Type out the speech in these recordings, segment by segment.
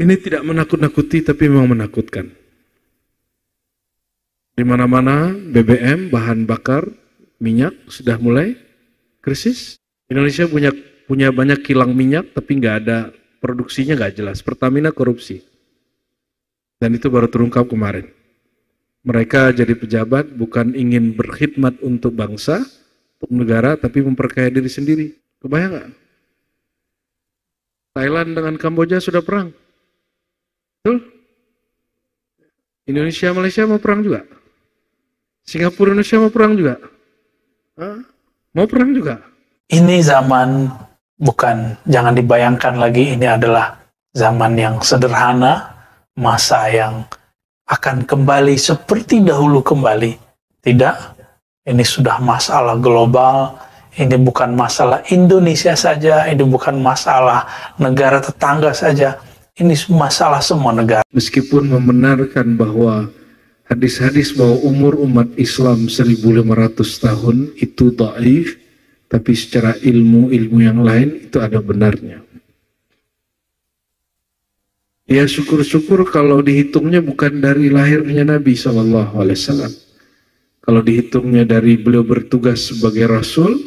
Ini tidak menakut-nakuti tapi memang menakutkan. Di mana-mana BBM, bahan bakar, minyak sudah mulai krisis. Indonesia punya banyak kilang minyak tapi nggak ada produksinya, nggak jelas. Pertamina korupsi. Dan itu baru terungkap kemarin. Mereka jadi pejabat bukan ingin berkhidmat untuk bangsa, untuk negara, tapi memperkaya diri sendiri. Kebayang nggak? Thailand dengan Kamboja sudah perang. Betul? Indonesia, Malaysia mau perang juga. Singapura, Indonesia mau perang juga. Hah? Mau perang juga. Ini zaman bukan, jangan dibayangkan lagi ini adalah zaman yang sederhana, masa yang akan kembali seperti dahulu kembali. Tidak, ini sudah masalah global, ini bukan masalah Indonesia saja, ini bukan masalah negara tetangga saja, ini masalah semua negara. Meskipun membenarkan bahwa hadis-hadis bahwa umur umat Islam 1500 tahun itu dhaif, tapi secara ilmu yang lain itu ada benarnya. Ya syukur-syukur kalau dihitungnya bukan dari lahirnya Nabi SAW. Kalau dihitungnya dari beliau bertugas sebagai Rasul,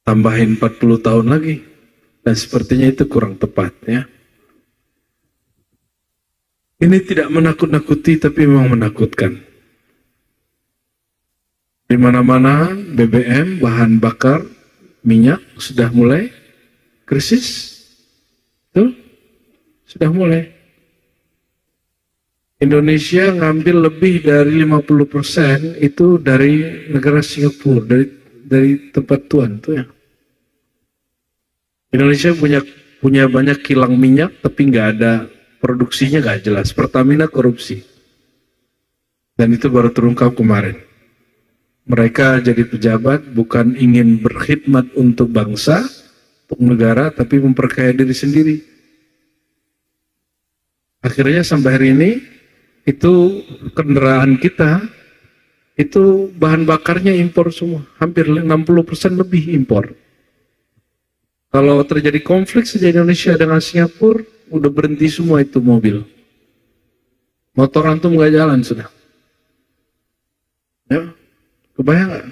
tambahin 40 tahun lagi. Dan sepertinya itu kurang tepat ya. Ini tidak menakut-nakuti tapi memang menakutkan. Di mana-mana BBM, bahan bakar, minyak sudah mulai krisis. Tuh, sudah mulai. Indonesia ngambil lebih dari 50% itu dari negara Singapura, dari tempat tuan tuh ya. Indonesia punya banyak kilang minyak tapi nggak ada produksinya, nggak jelas. Pertamina korupsi. Dan itu baru terungkap kemarin. Mereka jadi pejabat bukan ingin berkhidmat untuk bangsa, untuk negara, tapi memperkaya diri sendiri. Akhirnya sampai hari ini, itu kendaraan kita, itu bahan bakarnya impor semua. Hampir 60% lebih impor. Kalau terjadi konflik saja Indonesia dengan Singapura, udah berhenti semua itu mobil. Motor antum nggak jalan sudah. Ya, kebayang nggak?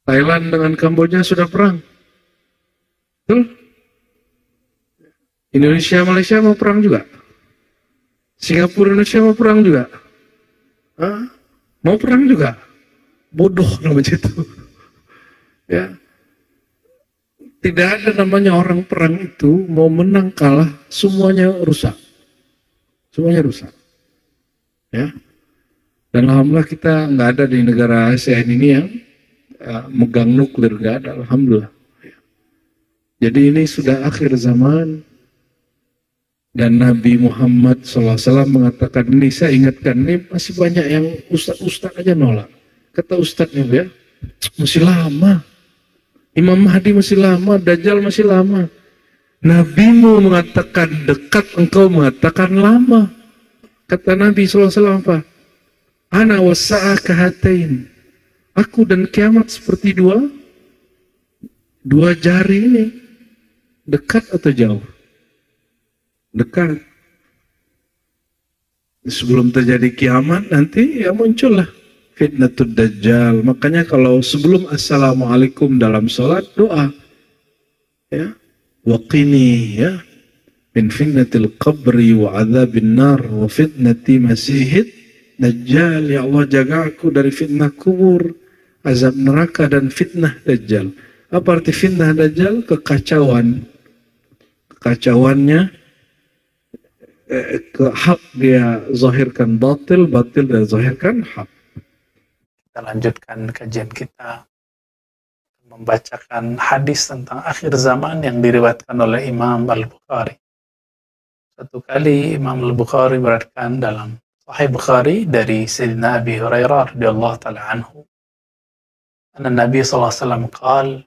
Thailand dengan Kamboja sudah perang. Betul? Indonesia, Malaysia mau perang juga. Singapura, Indonesia mau perang juga. Hah? Mau perang juga. Bodoh namanya itu. Ya. Tidak ada namanya orang perang itu mau menang kalah, semuanya rusak. Semuanya rusak. Ya. Dan alhamdulillah kita nggak ada di negara ASEAN ini yang megang nuklir, nggak ada, alhamdulillah. Jadi ini sudah akhir zaman dan Nabi Muhammad SAW mengatakan ini, saya ingatkan, ini masih banyak yang ustaz-ustaz aja nolak. Kata ustaznya ya, masih lama. Imam Mahdi masih lama, Dajjal masih lama. Nabimu mengatakan dekat, engkau mengatakan lama. Kata Nabi SAW apa? Ana wasa'a kahatain. Aku dan kiamat seperti dua jari ini. Dekat atau jauh? Dekat. Sebelum terjadi kiamat nanti ya muncullah fitnatud dajjal. Makanya kalau sebelum assalamualaikum dalam sholat doa ya, waqini ya min fitnatil qabri wa adzabin nar wa fitnati masihid dajjal. Ya Allah, jaga aku dari fitnah kubur, azab neraka dan fitnah dajjal. Apa arti fitnah dajjal? Kekacauan. Kekacauannya ke hak dia zahirkan batil, batil dia zahirkan hak. Kita lanjutkan kajian kita membacakan hadis tentang akhir zaman yang diriwayatkan oleh Imam Al-Bukhari. Satu kali Imam Al-Bukhari meriwayatkan dalam Sahih Bukhari dari Sayyidina Abi Hurairah radhiyallahu ta'ala anhu, anna Nabi sallallahu alaihi wasallam qala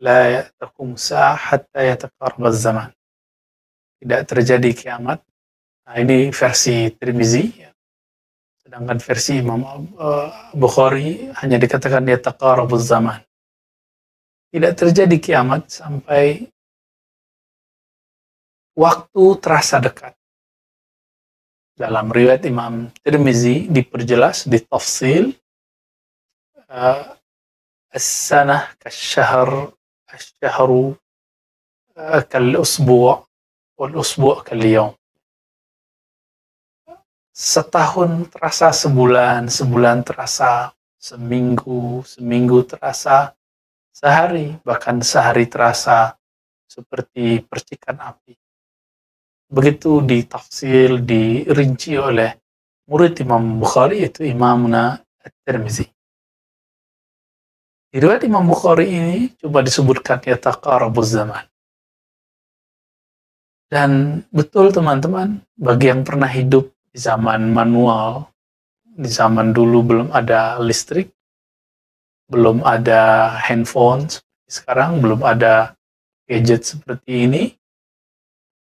la taqumu sa'ah hatta yataqarrab az-zaman. Tidak terjadi kiamat. Nah, ini versi Tirmizi ya. Sedangkan versi Imam Bukhari hanya dikatakan yataqarrab az-zaman. Tidak terjadi kiamat sampai waktu terasa dekat. Dalam riwayat Imam Tirmizi diperjelas di tafsil, as-sanah kasyahr, asy-syahru kal-usbu' wal-usbu' kal-yawm. Setahun terasa sebulan, sebulan terasa seminggu, seminggu terasa sehari, bahkan sehari terasa seperti percikan api. Begitu ditafsir, dirinci oleh murid Imam Bukhari, yaitu Imamuna At-Tirmizi. Di riwayat Imam Bukhari ini coba disebutkan yataqarabuz zaman. Dan betul teman-teman, bagi yang pernah hidup di zaman manual, di zaman dulu belum ada listrik, belum ada handphone, sekarang belum ada gadget seperti ini,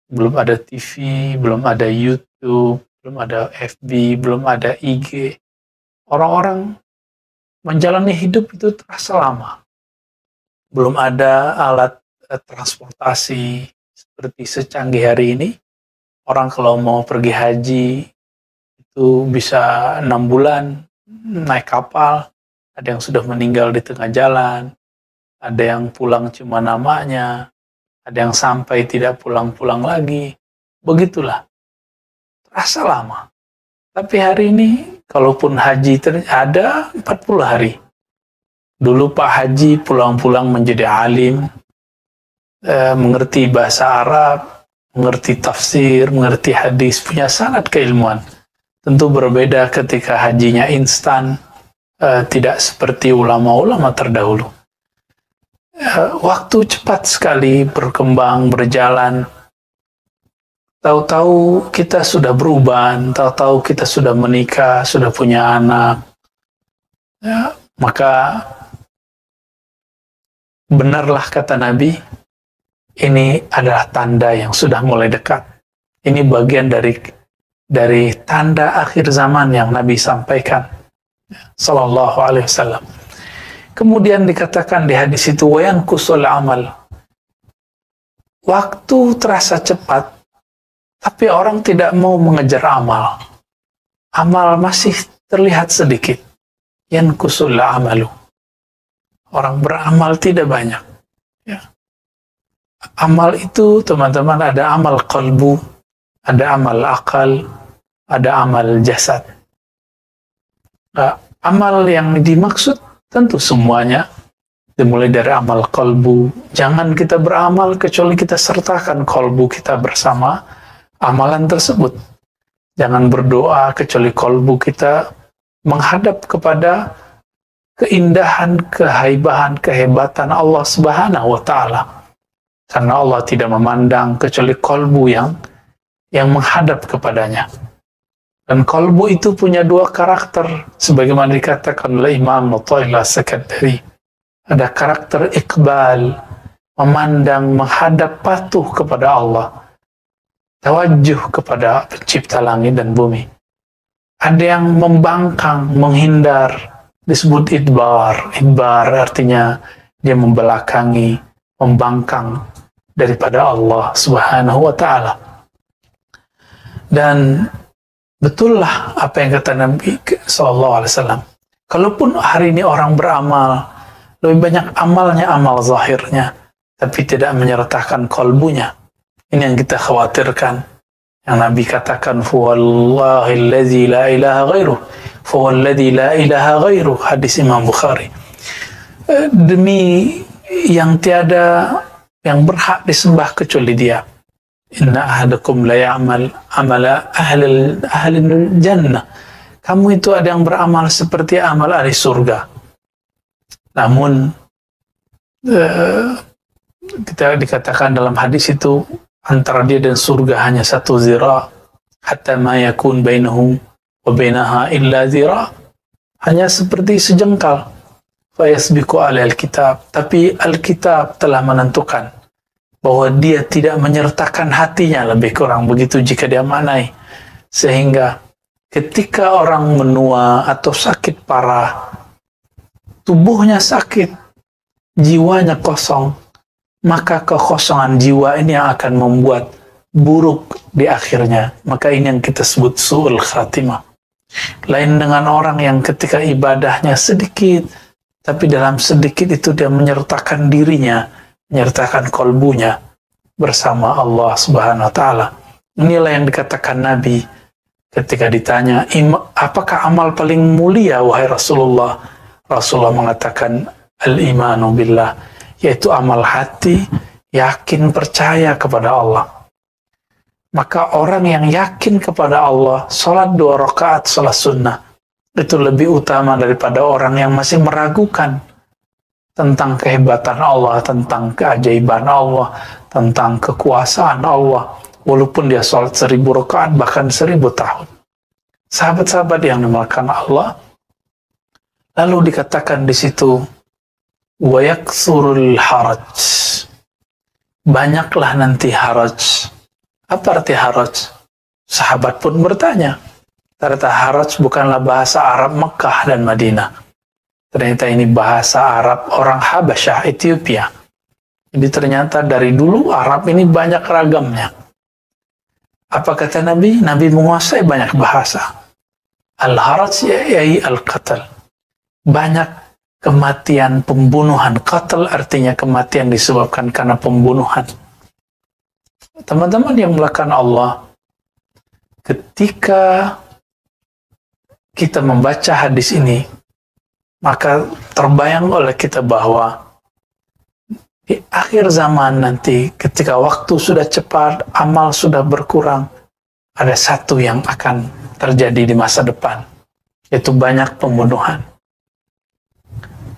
belum ada TV, belum ada YouTube, belum ada FB, belum ada IG. Orang-orang menjalani hidup itu terasa lama. Belum ada alat transportasi seperti secanggih hari ini. Orang kalau mau pergi haji itu bisa 6 bulan naik kapal. Ada yang sudah meninggal di tengah jalan, ada yang pulang cuma namanya, ada yang sampai tidak pulang-pulang lagi. Begitulah, terasa lama. Tapi hari ini, kalaupun haji ada 40 hari. Dulu Pak Haji pulang-pulang menjadi alim, mengerti bahasa Arab, mengerti tafsir, mengerti hadis, punya sangat keilmuan. Tentu berbeda ketika hajinya instan, tidak seperti ulama-ulama terdahulu. Waktu cepat sekali berkembang, berjalan. Tahu-tahu kita sudah berubah, tahu-tahu kita sudah menikah, sudah punya anak. Ya, maka benarlah kata Nabi, ini adalah tanda yang sudah mulai dekat. Ini bagian dari tanda akhir zaman yang Nabi sampaikan. Sallallahu alaihi wasallam. Kemudian dikatakan di hadis itu wayan kusul amal. Waktu terasa cepat, tapi orang tidak mau mengejar amal. Amal masih terlihat sedikit. Yan kusul amalu. Orang beramal tidak banyak. Ya. Amal itu teman-teman ada amal qalbu, ada amal akal, ada amal jasad. Amal yang dimaksud tentu semuanya dimulai dari amal kalbu. Jangan kita beramal kecuali kita sertakan kalbu kita bersama amalan tersebut. Jangan berdoa kecuali kalbu kita menghadap kepada keindahan, kehaibahan, kehebatan Allah Subhanahu wa Ta'ala. Karena Allah tidak memandang kecuali kalbu yang menghadap kepadanya. Dan kalbu itu punya 2 karakter, sebagaimana dikatakan oleh Imam Athaillah As-Sakandari. Ada karakter iqbal, memandang, menghadap, patuh kepada Allah, tawajjuh kepada pencipta langit dan bumi. Ada yang membangkang, menghindar, disebut idbar. Idbar artinya dia membelakangi, membangkang daripada Allah Subhanahu wa Ta'ala. Dan betullah apa yang kata Nabi SAW. Kalaupun hari ini orang beramal, lebih banyak amalnya amal zahirnya, tapi tidak menyertakan kalbunya. Ini yang kita khawatirkan. Yang Nabi katakan, "Fawallahilladzi la ilaha ghairuh, fawalladzi la ilaha ghairuh." Hadis Imam Bukhari. Demi yang tiada yang berhak disembah kecuali Dia. Inna ahadakum la ya'mal amala ahli jannah. Kamu itu ada yang beramal seperti amal ahli surga. Namun kita dikatakan dalam hadis itu antara dia dan surga hanya 1 zira, hatta ma yakun bainahu wa bainaha illa zira. Hanya seperti sejengkal. Fa yasbiqu alal kitab. Tapi Alkitab telah menentukan bahwa dia tidak menyertakan hatinya, lebih kurang begitu jika dia maknai. Sehingga ketika orang menua atau sakit parah, tubuhnya sakit, jiwanya kosong, maka kekosongan jiwa ini yang akan membuat buruk di akhirnya. Maka ini yang kita sebut su'ul khatimah. Lain dengan orang yang ketika ibadahnya sedikit, tapi dalam sedikit itu dia menyertakan dirinya, menyertakan kolbunya bersama Allah Subhanahu wa Ta'ala. Inilah yang dikatakan Nabi ketika ditanya, apakah amal paling mulia wahai Rasulullah? Rasulullah mengatakan, al-imanu billah, yaitu amal hati, yakin percaya kepada Allah. Maka orang yang yakin kepada Allah, sholat 2 rakaat, sholat sunnah, itu lebih utama daripada orang yang masih meragukan tentang kehebatan Allah, tentang keajaiban Allah, tentang kekuasaan Allah, walaupun dia sholat 1000 rakaat, bahkan 1000 tahun. Sahabat-sahabat yang dimuliakan Allah, lalu dikatakan di situ, wa yaksurul haraj, banyaklah nanti haraj. Apa arti haraj? Sahabat pun bertanya. Ternyata haraj bukanlah bahasa Arab Mekah dan Madinah. Ternyata ini bahasa Arab orang Habasyah, Ethiopia. Jadi ternyata dari dulu Arab ini banyak ragamnya. Apa kata Nabi? Nabi menguasai banyak bahasa. Al-haraj yai al-qatal. Banyak kematian, pembunuhan. Qatal artinya kematian disebabkan karena pembunuhan. Teman-teman yang melakukan Allah, ketika kita membaca hadis ini, maka terbayang oleh kita bahwa di akhir zaman nanti, ketika waktu sudah cepat, amal sudah berkurang, ada satu yang akan terjadi di masa depan, yaitu banyak pembunuhan.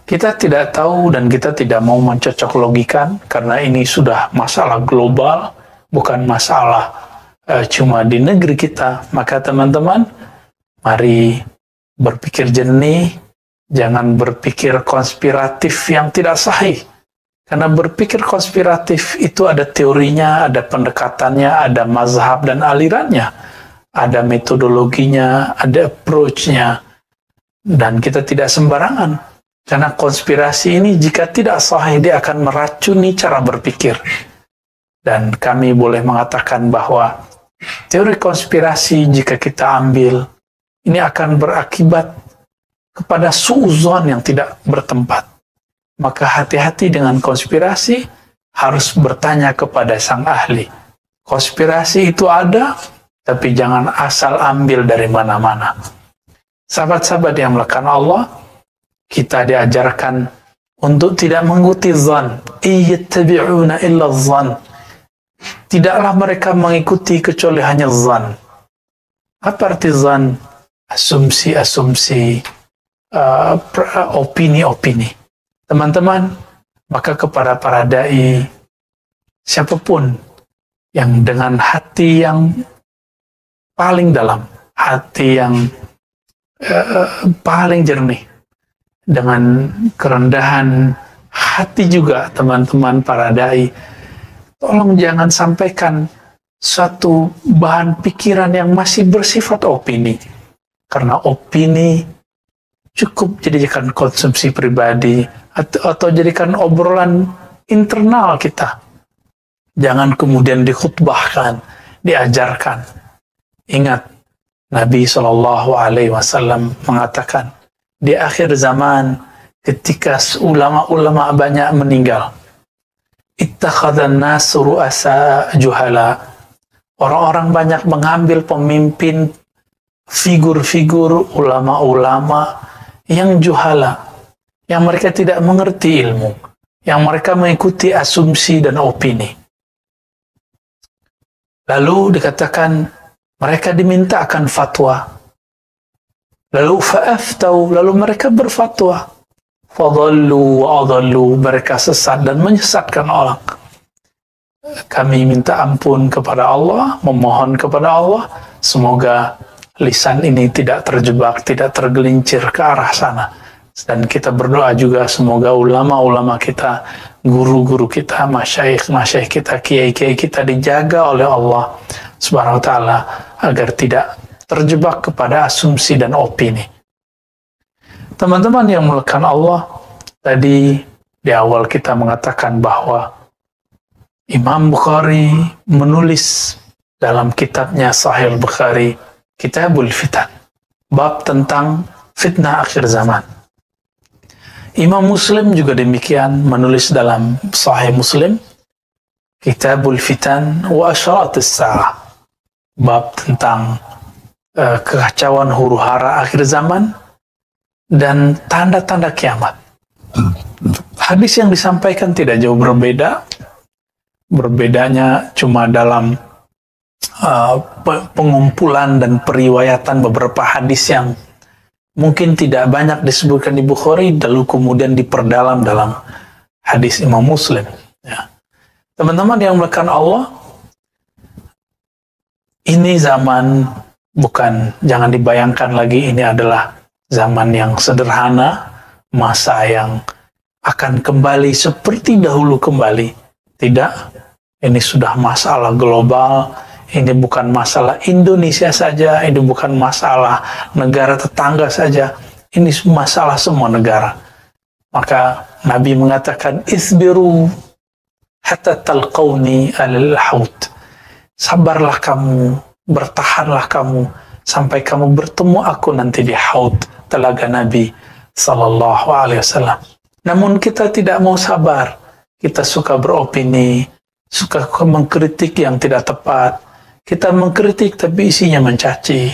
Kita tidak tahu dan kita tidak mau mencocok logikan, karena ini sudah masalah global, bukan masalah cuma di negeri kita. Maka teman-teman, mari berpikir jernih, jangan berpikir konspiratif yang tidak sahih. Karena berpikir konspiratif itu ada teorinya, ada pendekatannya, ada mazhab dan alirannya, ada metodologinya, ada approach-nya, dan kita tidak sembarangan. Karena konspirasi ini jika tidak sahih, dia akan meracuni cara berpikir. Dan kami boleh mengatakan bahwa teori konspirasi jika kita ambil, ini akan berakibat kepada suuzon yang tidak bertempat. Maka hati-hati dengan konspirasi, harus bertanya kepada sang ahli. Konspirasi itu ada, tapi jangan asal ambil dari mana-mana. Sahabat-sahabat yang melakukan Allah, kita diajarkan untuk tidak mengikuti zan. Iyattabi'una illa zan. Tidaklah mereka mengikuti kecuali hanya zan. Apa arti zan? Asumsi-asumsi, opini-opini. Teman-teman, maka kepada para dai, siapapun yang dengan hati yang paling dalam, hati yang paling jernih, dengan kerendahan hati juga, teman-teman para dai, tolong jangan sampaikan satu bahan pikiran yang masih bersifat opini. Karena opini cukup jadikan konsumsi pribadi atau jadikan obrolan internal kita. Jangan kemudian dikhutbahkan, diajarkan. Ingat, Nabi SAW mengatakan, di akhir zaman ketika ulama-ulama banyak meninggal, ittakhadhan nasu ru'asa juhala. Orang-orang banyak mengambil pemimpin, figur-figur ulama-ulama yang juhala, yang mereka tidak mengerti ilmu, yang mereka mengikuti asumsi dan opini. Lalu dikatakan mereka diminta akan fatwa. Lalu fa'aftau, lalu mereka berfatwa. Fadallu wa adallu, mereka sesat dan menyesatkan orang. Kami minta ampun kepada Allah, memohon kepada Allah, semoga lisan ini tidak terjebak, tidak tergelincir ke arah sana. Dan kita berdoa juga semoga ulama-ulama kita, guru-guru kita, masyayikh kita, kiai-kiai kita dijaga oleh Allah Subhanahu wa Ta'ala agar tidak terjebak kepada asumsi dan opini. Teman-teman yang melakukan Allah, tadi di awal kita mengatakan bahwa Imam Bukhari menulis dalam kitabnya Sahih Bukhari, Kitabul Fitan, bab tentang fitnah akhir zaman. Imam Muslim juga demikian menulis dalam Sahih Muslim, Kitabul Fitan wa Asyaratus Sa'ah, bab tentang kekacauan huru-hara akhir zaman dan tanda-tanda kiamat. Hadis yang disampaikan tidak jauh berbeda. Berbedanya cuma dalam pengumpulan dan periwayatan beberapa hadis yang mungkin tidak banyak disebutkan di Bukhari, lalu kemudian diperdalam dalam hadis Imam Muslim. Ya. Teman-teman yang melakukan Allah, ini zaman jangan dibayangkan lagi ini adalah zaman yang sederhana, masa yang akan kembali seperti dahulu kembali. Tidak, ini sudah masalah global. Ini bukan masalah Indonesia saja, ini bukan masalah negara tetangga saja, ini masalah semua negara. Maka Nabi mengatakan, isbiru hatta talqawni alal haut. Sabarlah kamu, bertahanlah kamu, sampai kamu bertemu aku nanti di haut, telaga Nabi sallallahu alaihi wasallam. Namun kita tidak mau sabar, kita suka beropini, suka mengkritik yang tidak tepat. Kita mengkritik tapi isinya mencaci.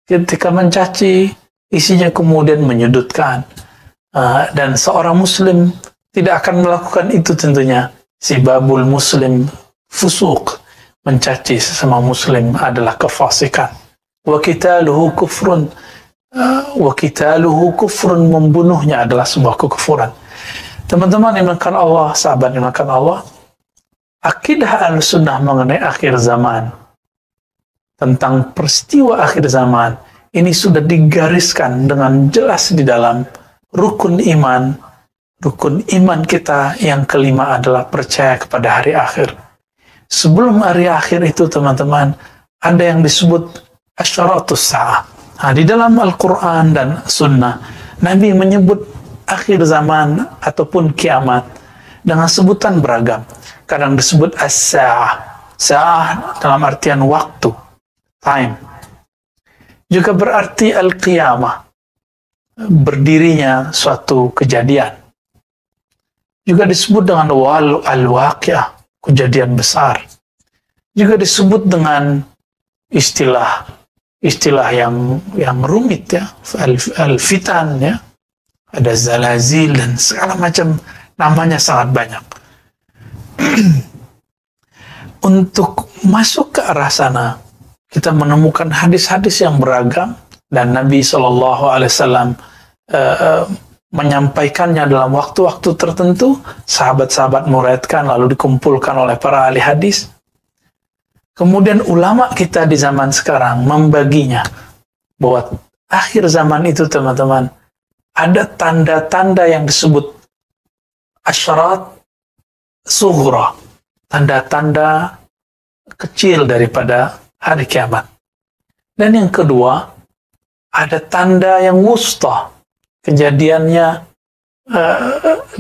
Ketika mencaci, isinya kemudian menyudutkan. Dan seorang muslim tidak akan melakukan itu tentunya. Sibabul muslim fusuk. Mencaci sesama muslim adalah kefasikan. Wa qitaluhu kufrun. Wa qitaluhu kufrun, membunuhnya adalah sebuah kekufuran. Teman-teman yang dimuliakan Allah, sahabat yang dimuliakan Allah, akidah Ahlussunnah mengenai akhir zaman, tentang peristiwa akhir zaman, ini sudah digariskan dengan jelas di dalam rukun iman. Rukun iman kita yang kelima adalah percaya kepada hari akhir. Sebelum hari akhir itu, teman-teman, ada yang disebut asyaratus sa'ah. Nah, di dalam Al-Quran dan Sunnah, Nabi menyebut akhir zaman ataupun kiamat dengan sebutan beragam. Kadang disebut as-sa'ah. Sa'ah dalam artian waktu, time. Juga berarti al-qiyamah, berdirinya suatu kejadian. Juga disebut dengan al-waqi'ah, kejadian besar. Juga disebut dengan istilah yang rumit ya, al-fitan ya. Ada zalazil dan segala macam, namanya sangat banyak. Untuk masuk ke arah sana, kita menemukan hadis-hadis yang beragam dan Nabi SAW menyampaikannya dalam waktu-waktu tertentu. Sahabat-sahabat meriwayatkan lalu dikumpulkan oleh para ahli hadis. Kemudian ulama kita di zaman sekarang membaginya bahwa akhir zaman itu, teman-teman, ada tanda-tanda yang disebut asyarat sughra, tanda-tanda kecil daripada hari kiamat. Dan yang kedua, ada tanda yang wusta, kejadiannya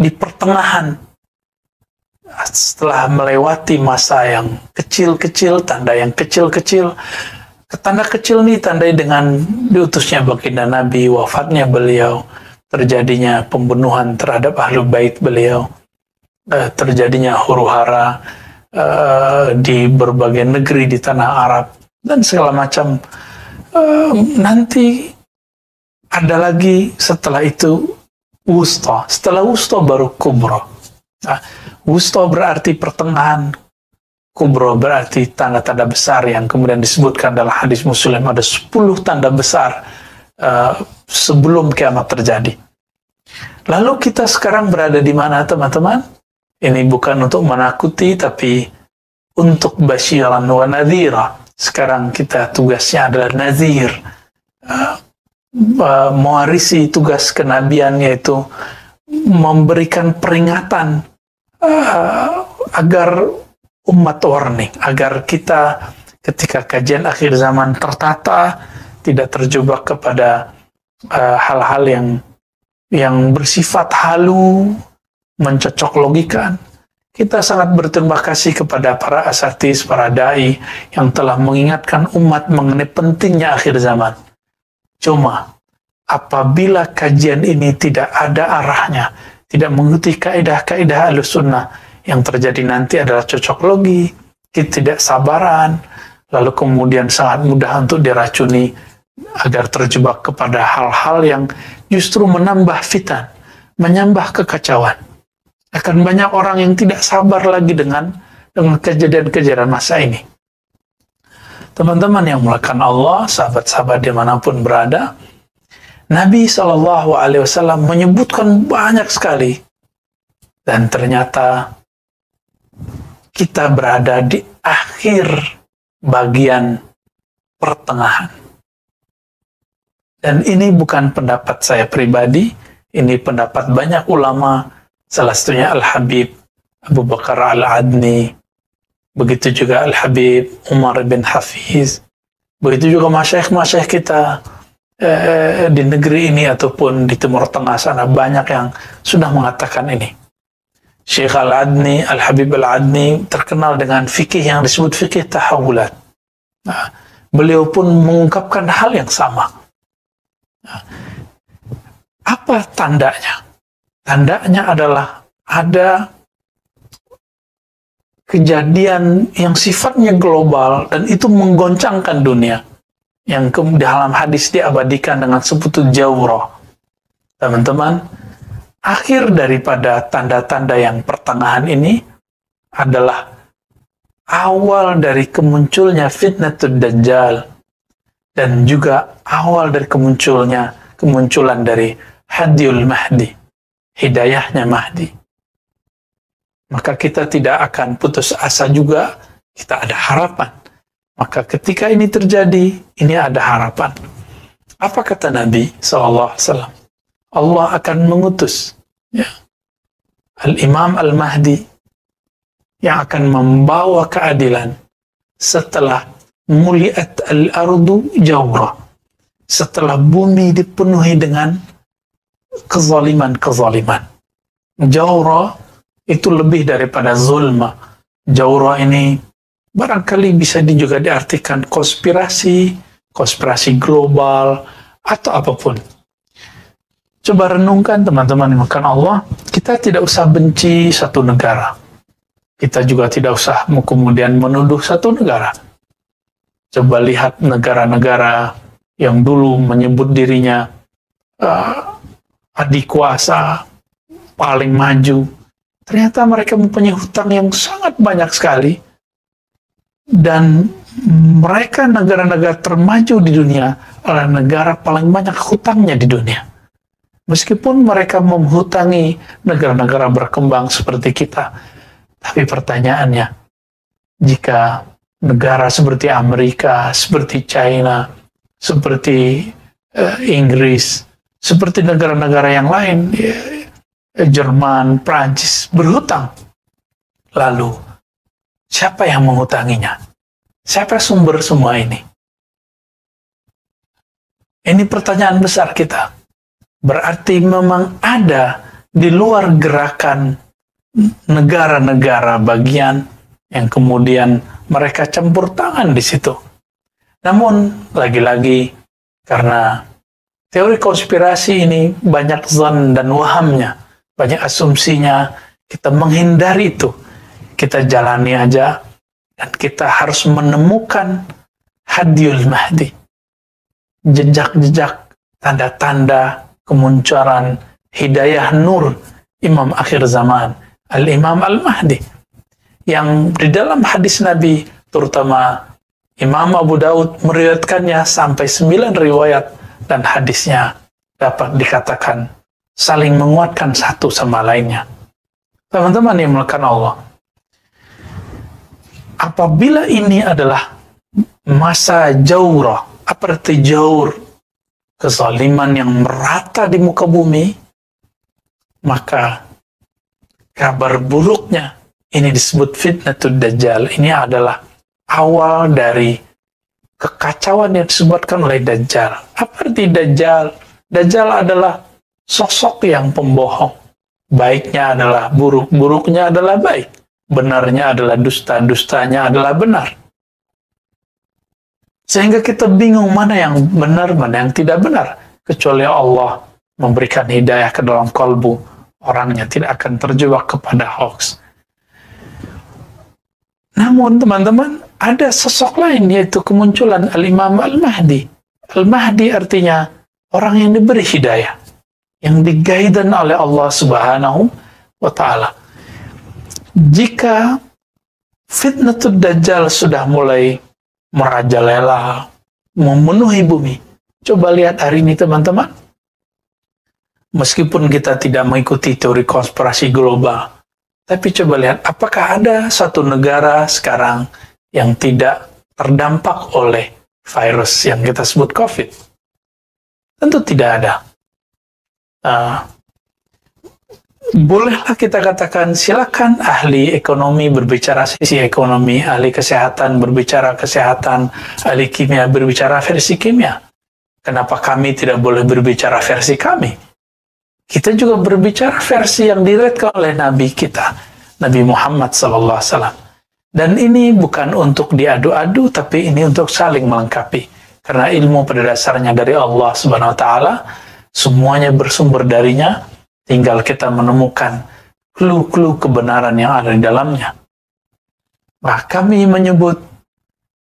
di pertengahan, setelah melewati masa yang kecil-kecil, tanda yang kecil-kecil. Tanda kecil ini tandai dengan diutusnya baginda Nabi, wafatnya beliau, terjadinya pembunuhan terhadap ahlu bait beliau, terjadinya huru-hara di berbagai negeri di tanah Arab dan segala macam. Nanti ada lagi setelah itu wusta, setelah wusta baru kubra. Nah, wusta berarti pertengahan, kubra berarti tanda-tanda besar yang kemudian disebutkan dalam hadis Muslim. Ada 10 tanda besar sebelum kiamat terjadi. Lalu kita sekarang berada di mana, teman-teman? Ini bukan untuk menakuti, tapi untuk basyiran wa nadhira. Sekarang kita tugasnya adalah nazir, mewarisi tugas kenabian, yaitu memberikan peringatan agar umat warning, agar kita ketika kajian akhir zaman tertata, tidak terjebak kepada hal-hal yang bersifat halu, mencocok logikan. Kita sangat berterima kasih kepada para asatidz, para dai yang telah mengingatkan umat mengenai pentingnya akhir zaman. Cuma, apabila kajian ini tidak ada arahnya, tidak mengikuti kaidah-kaidah Ahlussunnah, yang terjadi nanti adalah cocok logi, ketidaksabaran, lalu kemudian sangat mudah untuk diracuni agar terjebak kepada hal-hal yang justru menambah fitan, menambah kekacauan. Akan banyak orang yang tidak sabar lagi dengan kejadian-kejadian masa ini. Teman-teman yang mulakan Allah, sahabat-sahabat dimanapun berada, Nabi SAW menyebutkan banyak sekali, dan ternyata kita berada di akhir bagian pertengahan. Dan ini bukan pendapat saya pribadi, ini pendapat banyak ulama, salah satunya Al-Habib Abu Bakar Al-Adni, begitu juga Al-Habib Umar bin Hafiz, begitu juga masyaikh-masyaikh kita di negeri ini ataupun di Timur Tengah sana, banyak yang sudah mengatakan ini. Syekh Al-Adni, Al-Habib Al-Adni terkenal dengan fikih yang disebut fikih tahawulat. Nah, beliau pun mengungkapkan hal yang sama. Nah, apa tandanya? Tandanya adalah ada kejadian yang sifatnya global dan itu menggoncangkan dunia, yang di dalam hadis diabadikan dengan sebutan jawrah. Teman-teman, akhir daripada tanda-tanda yang pertengahan ini adalah awal dari kemunculnya fitnatud dajjal dan juga awal dari kemunculan dari hadiyul mahdi, hidayahnya Mahdi. Maka kita tidak akan putus asa juga, kita ada harapan. Maka ketika ini terjadi, ini ada harapan. Apa kata Nabi SAW? Allah akan mengutus Al-Imam Al-Mahdi yang akan membawa keadilan setelah muliat al-ardu jawra, setelah bumi dipenuhi dengan kezaliman-kezaliman. Jawra itu lebih daripada zulma. Jawra ini barangkali bisa juga diartikan konspirasi global, atau apapun. Coba renungkan teman-teman yang makan Allah, kita tidak usah benci satu negara. Kita juga tidak usah kemudian menuduh satu negara. Coba lihat negara-negara yang dulu menyebut dirinya adik kuasa, paling maju. Ternyata mereka mempunyai hutang yang sangat banyak sekali. Dan mereka negara-negara termaju di dunia adalah negara paling banyak hutangnya di dunia. Meskipun mereka menghutangi negara-negara berkembang seperti kita, tapi pertanyaannya, jika negara seperti Amerika, seperti China, seperti Inggris, seperti negara-negara yang lain, Jerman, Prancis, berhutang, lalu siapa yang menghutanginya? Siapa sumber semua ini? Ini pertanyaan besar kita. Berarti memang ada di luar gerakan negara-negara bagian yang kemudian mereka campur tangan di situ. Namun, lagi-lagi, karena teori konspirasi ini banyak zon dan wahamnya, banyak asumsinya, kita menghindari itu. Kita jalani aja, dan kita harus menemukan hadiyul mahdi. Jejak-jejak, tanda-tanda kemunculan hidayah nur Imam akhir zaman, Al-Imam Al-Mahdi. Yang di dalam hadis Nabi, terutama Imam Abu Daud meriwayatkannya sampai 9 riwayat, dan hadisnya dapat dikatakan saling menguatkan satu sama lainnya. Teman-teman yang melakukan Allah, apabila ini adalah masa jawrah, apa arti jawr? Kezaliman yang merata di muka bumi, maka kabar buruknya ini disebut fitnatud dajjal. Ini adalah awal dari kekacauan yang disebutkan oleh Dajjal. Apa arti Dajjal? Dajjal adalah sosok yang pembohong. Baiknya adalah buruk, buruknya adalah baik. benarnya adalah dusta, dustanya adalah benar. Sehingga kita bingung mana yang benar, mana yang tidak benar. Kecuali Allah memberikan hidayah ke dalam kalbu, orangnya tidak akan terjebak kepada hoax. Namun teman-teman, ada sosok lain, yaitu kemunculan Al-Imam Al-Mahdi. Al-Mahdi artinya orang yang diberi hidayah, yang digaidan oleh Allah Subhanahu wa Ta'ala. Jika fitnatul Dajjal sudah mulai merajalela, memenuhi bumi, coba lihat hari ini teman-teman. Meskipun kita tidak mengikuti teori konspirasi global, tapi coba lihat, apakah ada satu negara sekarang yang tidak terdampak oleh virus yang kita sebut COVID? Tentu tidak ada. Bolehlah kita katakan, silakan ahli ekonomi berbicara sisi ekonomi, ahli kesehatan berbicara kesehatan, ahli kimia berbicara versi kimia. Kenapa kami tidak boleh berbicara versi kami? Kita juga berbicara versi yang diriwayatkan oleh Nabi kita, Nabi Muhammad SAW. Dan ini bukan untuk diadu-adu, tapi ini untuk saling melengkapi. Karena ilmu pada dasarnya dari Allah Subhanahu Wa Taala, semuanya bersumber darinya. Tinggal kita menemukan clue-clue kebenaran yang ada di dalamnya. Nah, kami menyebut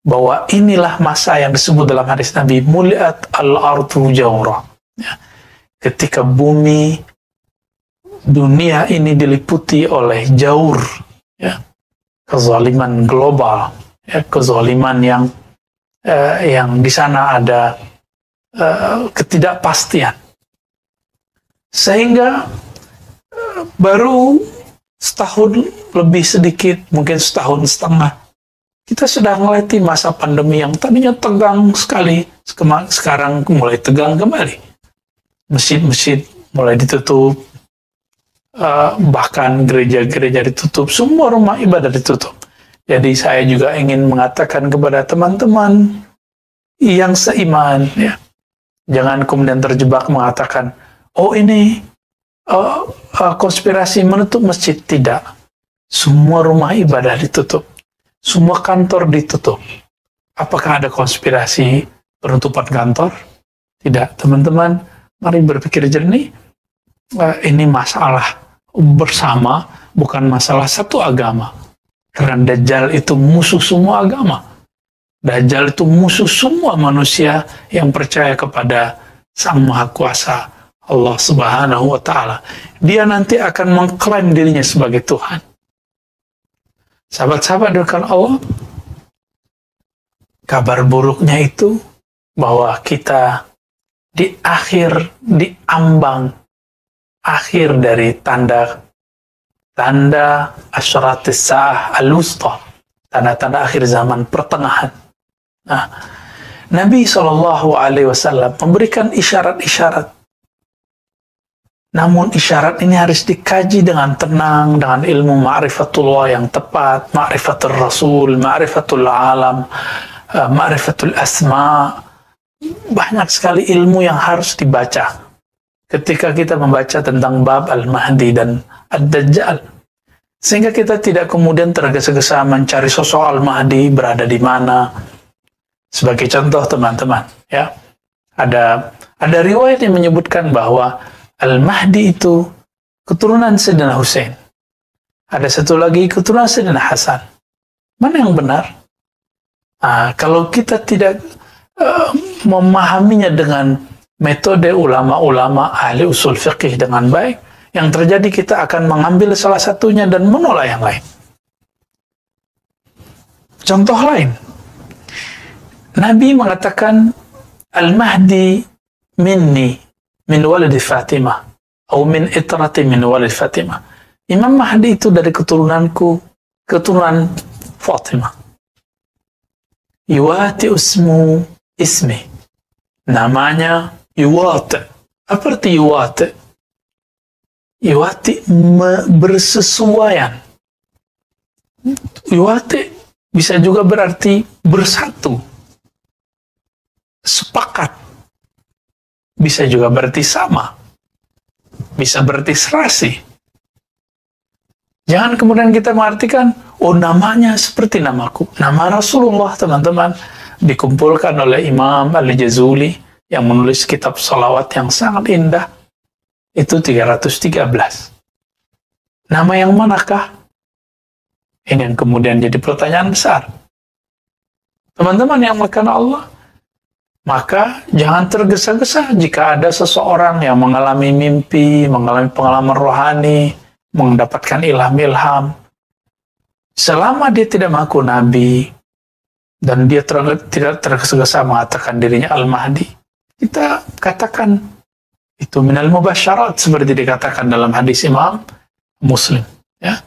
bahwa inilah masa yang disebut dalam hadis Nabi, muliat al-ardu jawra. Ya. Ketika bumi, dunia ini diliputi oleh jaur, ya, kezaliman global, ya, kezaliman yang di sana ada ketidakpastian. Sehingga baru setahun lebih sedikit, mungkin setahun setengah, kita sudah melewati masa pandemi yang tadinya tegang sekali, sekarang mulai tegang kembali. Masjid-masjid mulai ditutup, bahkan gereja-gereja ditutup, semua rumah ibadah ditutup. Jadi saya juga ingin mengatakan kepada teman-teman yang seiman, ya, jangan kemudian terjebak mengatakan, oh ini konspirasi menutup masjid. Tidak. Semua rumah ibadah ditutup. Semua kantor ditutup. Apakah ada konspirasi penutupan kantor? Tidak, teman-teman. Mari berpikir jernih. Ini masalah bersama, bukan masalah satu agama. Karena Dajjal itu musuh semua agama. Dajjal itu musuh semua manusia yang percaya kepada Sang Maha Kuasa, Allah Subhanahu wa Ta'ala. Dia nanti akan mengklaim dirinya sebagai Tuhan. Sahabat-sahabat dengan Allah, kabar buruknya itu bahwa kita di ambang akhir dari tanda asyratis sa'ah al-wusta, tanda-tanda akhir zaman pertengahan. Nah, Nabi SAW memberikan isyarat-isyarat. Namun isyarat ini harus dikaji dengan tenang, dengan ilmu ma'rifatullah yang tepat, ma'rifatul Rasul, ma'rifatul alam, ma'rifatul asma. Banyak sekali ilmu yang harus dibaca ketika kita membaca tentang bab Al-Mahdi dan Ad-Dajjal. Sehingga kita tidak kemudian tergesa-gesa mencari sosok Al-Mahdi berada di mana. Sebagai contoh teman-teman, ya, ada riwayat yang menyebutkan bahwa Al-Mahdi itu keturunan Sayyidina Husain. Ada satu lagi keturunan Sayyidina Hasan. Mana yang benar? Kalau kita tidak memahaminya dengan metode ulama-ulama ahli usul fiqih dengan baik, yang terjadi kita akan mengambil salah satunya dan menolak yang lain. Contoh lain, Nabi mengatakan Al-Mahdi minni min walid Fatimah atau min itrati min walid Fatimah. Imam Mahdi itu dari keturunanku, keturunan Fatimah. Yuwati ismi, namanya Yuwati. Apa arti Yuwati? Yuwati bersesuaian. Yuwati bisa juga berarti bersatu, sepakat. Bisa juga berarti sama. Bisa berarti serasi. Jangan kemudian kita mengartikan, oh namanya seperti namaku. Nama Rasulullah, teman-teman, dikumpulkan oleh Imam Al-Jazuli yang menulis kitab salawat yang sangat indah. Itu 313. Nama yang manakah? Ini yang kemudian jadi pertanyaan besar. Teman-teman yang melakukan Allah, maka jangan tergesa-gesa jika ada seseorang yang mengalami mimpi, mengalami pengalaman rohani, mendapatkan ilham-ilham. Selama dia tidak mengaku Nabi, dan dia tidak tergesa-gesa mengatakan dirinya Al-Mahdi, kita katakan itu minal mubasyarat, seperti dikatakan dalam hadis Imam Muslim. Ya.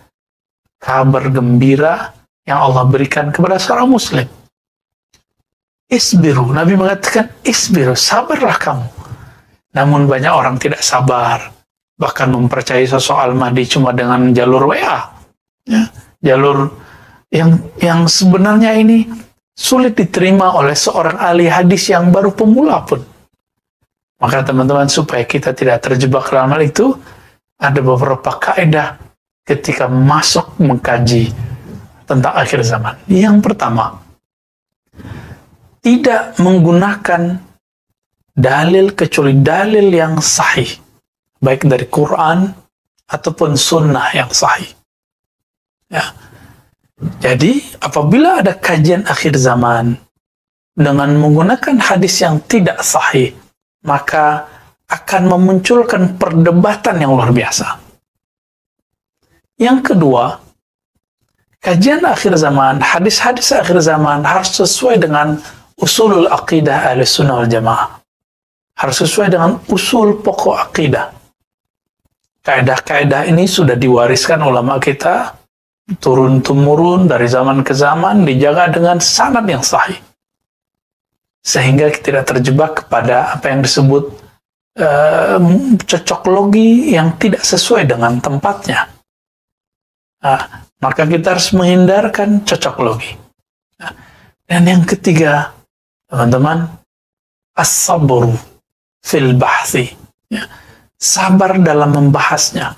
Kabar gembira yang Allah berikan kepada seorang Muslim. Isbiru, Nabi mengatakan isbiru, sabarlah kamu. Namun banyak orang tidak sabar, bahkan mempercayai sosok Al-Mahdi cuma dengan jalur WA, ya, jalur yang sebenarnya ini sulit diterima oleh seorang ahli hadis yang baru pemula pun. Maka teman-teman, supaya kita tidak terjebak dalam hal itu, ada beberapa kaidah ketika masuk mengkaji tentang akhir zaman. Yang pertama, tidak menggunakan dalil kecuali dalil yang sahih, baik dari Quran ataupun sunnah yang sahih. Ya. Jadi, apabila ada kajian akhir zaman dengan menggunakan hadis yang tidak sahih, maka akan memunculkan perdebatan yang luar biasa. Yang kedua, kajian akhir zaman, hadis-hadis akhir zaman harus sesuai dengan usulul aqidah Ahlussunnah wal Jamaah. Harus sesuai dengan usul pokok akidah. Kaidah-kaidah ini sudah diwariskan ulama kita turun-temurun dari zaman ke zaman, dijaga dengan sanad yang sahih. Sehingga kita tidak terjebak kepada apa yang disebut cocok logi yang tidak sesuai dengan tempatnya. Maka kita harus menghindarkan cocok logi. Dan yang ketiga, teman-teman, as-sabru fil bahthi. Ya. Sabar dalam membahasnya.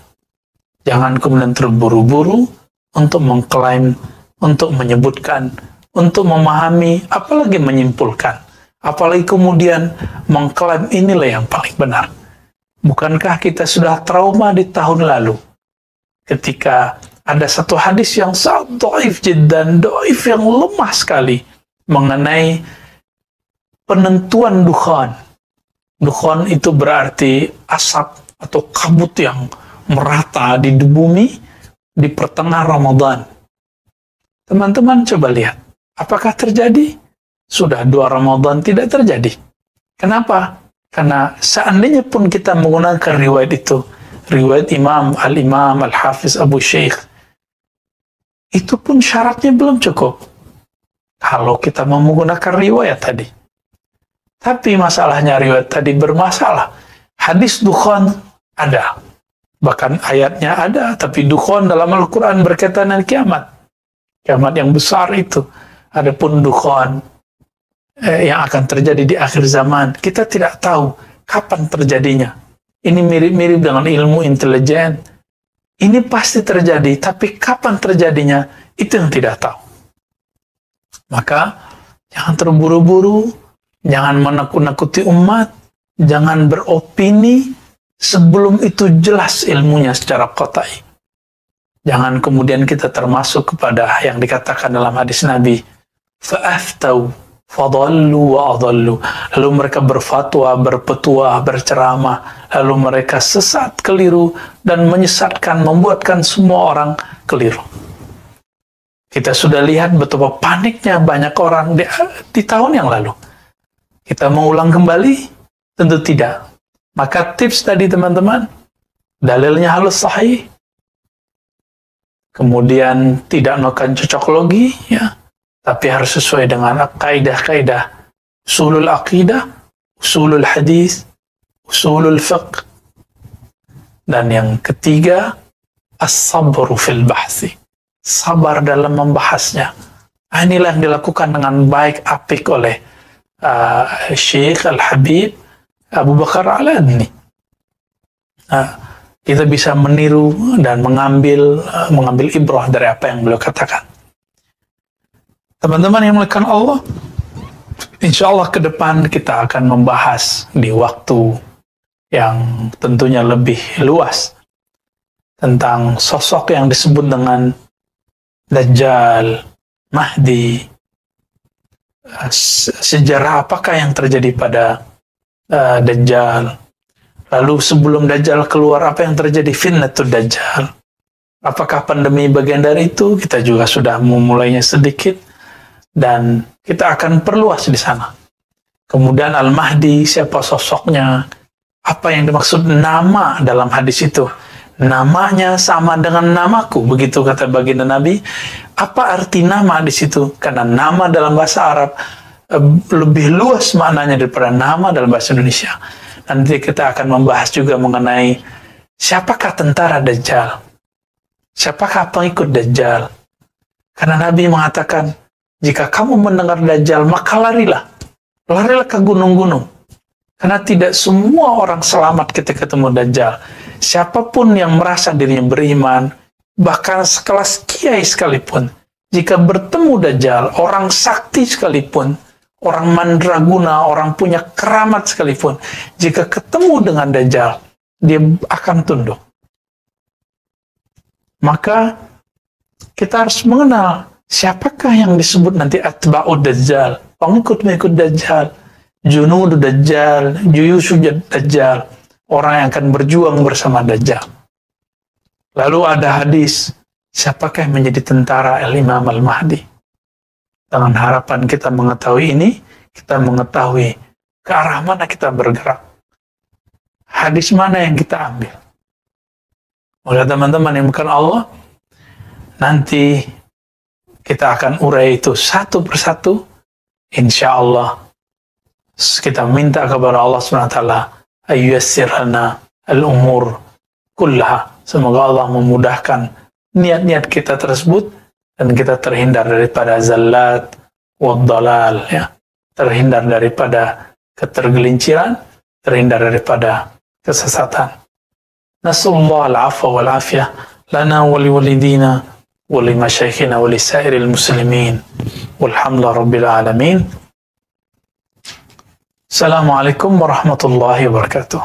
Jangan kemudian terburu-buru untuk mengklaim, untuk menyebutkan, untuk memahami, apalagi menyimpulkan. Apalagi kemudian mengklaim inilah yang paling benar. Bukankah kita sudah trauma di tahun lalu ketika ada satu hadis yang sangat dhaif jiddan, dhaif yang lemah sekali mengenai penentuan dukhan. Dukhan itu berarti asap atau kabut yang merata di bumi di pertengahan Ramadan. Teman-teman coba lihat, apakah terjadi? Sudah 2 Ramadan tidak terjadi. Kenapa? Karena seandainya pun kita menggunakan riwayat itu, riwayat Imam Al-Hafiz Abu Syekh, itu pun syaratnya belum cukup. Kalau kita mau menggunakan riwayat tadi. Tapi masalahnya riwayat tadi bermasalah. Hadis dukhan ada. Bahkan ayatnya ada, tapi dukhan dalam Al-Quran berkaitan dengan kiamat. Kiamat yang besar itu. Adapun dukhan yang akan terjadi di akhir zaman, kita tidak tahu kapan terjadinya. Ini mirip-mirip dengan ilmu intelijen. Ini pasti terjadi, tapi kapan terjadinya, itu yang tidak tahu. Maka, jangan terburu-buru, jangan menakut-nakuti umat, jangan beropini sebelum itu jelas ilmunya secara qat'i. Jangan kemudian kita termasuk kepada yang dikatakan dalam hadis Nabi, fa'aftau fadallu wa adallu. Lalu mereka berfatwa, berpetua, berceramah, lalu mereka sesat, keliru, dan menyesatkan, membuatkan semua orang keliru. Kita sudah lihat betapa paniknya banyak orang di tahun yang lalu. Kita mau ulang kembali? Tentu tidak. Maka tips tadi teman-teman, dalilnya halus sahih, kemudian tidak melakukan cocok logi, ya, tapi harus sesuai dengan kaidah-kaidah usulul aqidah, usulul hadis, usulul fiqh. Dan yang ketiga, as-sabru fil bahsi. Sabar dalam membahasnya. Inilah yang dilakukan dengan baik apik oleh Syekh Al-Habib Abu Bakar Al-Adni. kita bisa meniru dan mengambil ibrah dari apa yang beliau katakan. Teman-teman yang melakukan Allah, insya Allah ke depan kita akan membahas di waktu yang tentunya lebih luas tentang sosok yang disebut dengan Dajjal, Mahdi, sejarah apakah yang terjadi pada Dajjal. Lalu sebelum Dajjal keluar, apa yang terjadi? Fitnatul Dajjal. Apakah pandemi bagian dari itu? Kita juga sudah memulainya sedikit, dan kita akan perluas di sana. Kemudian Al-Mahdi, siapa sosoknya? Apa yang dimaksud nama dalam hadis itu? Namanya sama dengan namaku, begitu kata baginda Nabi. Apa arti nama di situ? Karena nama dalam bahasa Arab lebih luas maknanya daripada nama dalam bahasa Indonesia. Nanti kita akan membahas juga mengenai siapakah tentara Dajjal, siapakah pengikut Dajjal. Karena Nabi mengatakan, jika kamu mendengar Dajjal, maka larilah ke gunung-gunung. Karena tidak semua orang selamat ketika ketemu Dajjal. Siapapun yang merasa dirinya beriman, bahkan sekelas kiai sekalipun, jika bertemu Dajjal, orang sakti sekalipun, orang mandraguna, orang punya keramat sekalipun, jika ketemu dengan Dajjal, dia akan tunduk. Maka kita harus mengenal siapakah yang disebut nanti atba'ud Dajjal, pengikut-pengikut Dajjal, junud Dajjal, juyusud Dajjal, orang yang akan berjuang bersama Dajjal. Lalu ada hadis, siapakah yang menjadi tentara Imam Al-Mahdi? Dengan harapan kita mengetahui ini, kita mengetahui ke arah mana kita bergerak. Hadis mana yang kita ambil. Oleh teman-teman yang bukan Allah, nanti kita akan urai itu satu persatu. Insya Allah, kita minta kepada Allah SWT, ayyussirana al-umur kullaha. Semoga Allah memudahkan niat-niat kita tersebut, dan kita terhindar daripada zallat wa dhalal, ya. Terhindar daripada ketergelinciran, terhindar daripada kesesatan. Nasallallahu al-afwa wal afiyah lana wa liwalidina wa limasyayikhina wa lisairil muslimin walhamdulillahi rabbil alamin. Assalamualaikum warahmatullahi wabarakatuh.